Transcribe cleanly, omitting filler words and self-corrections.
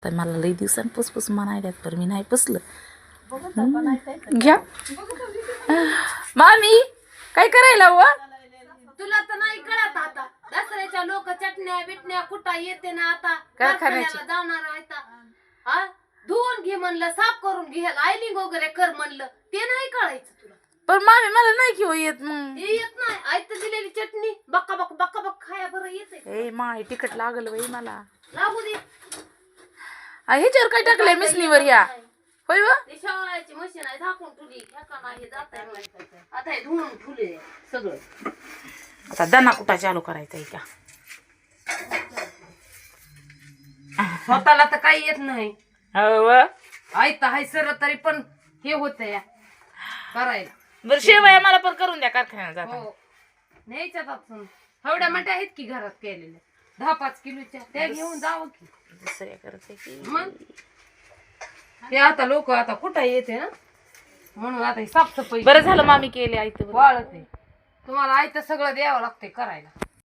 तर मला लई दिवसांनी पुसपुस म्हणायल्यात तर मी नाही पुसलं. घ्या मामी काय करायला व तुला तर नाही कळत आता दसऱ्याच्या लोक चटण्या बिटण्या कुठं येते ना आता कारखान्याला जाणार आहेत हा धुवून घे म्हणलं साफ करून घे आयलिंग वगैरे कर म्हणलं ते नाही कळायचं तुला. पण मामी मला नाही घेऊ येत मग हे येत नाही आयत दिलेली चटणी बक्का बक्का खाया बरं येते. ए माय तिखट लागल बाई मला. लागू दे ह्याच्यावर काय टाकलंय मिसनीवर या होय व ते शेवाळ्याची मशीन आहे झाकून ठुली ह्याका नाही जात आहे आता हे धुवून ठुले सगळं. आता दना कुठा चालू करायचा का स्वतःला तर काही येत नाही हो आयत हाय सर तरी पण हे होत या करायला. बरं शेवया मला पण करून द्या कारखान्यात जाता. हो न्यायच्यात आपण एवढ्या मोठ्या आहेत की घरात केलेल्या 10-5 किलोच्या त्या घेऊन जावं की दुसऱ्या करते की मग ते आता लोक आता कुठं येते ना म्हणून आता ही साफसफाई बरं झालं मामी केले आई तर वाळत आहे तुम्हाला आयत सगळं द्यावं लागतंय करायला.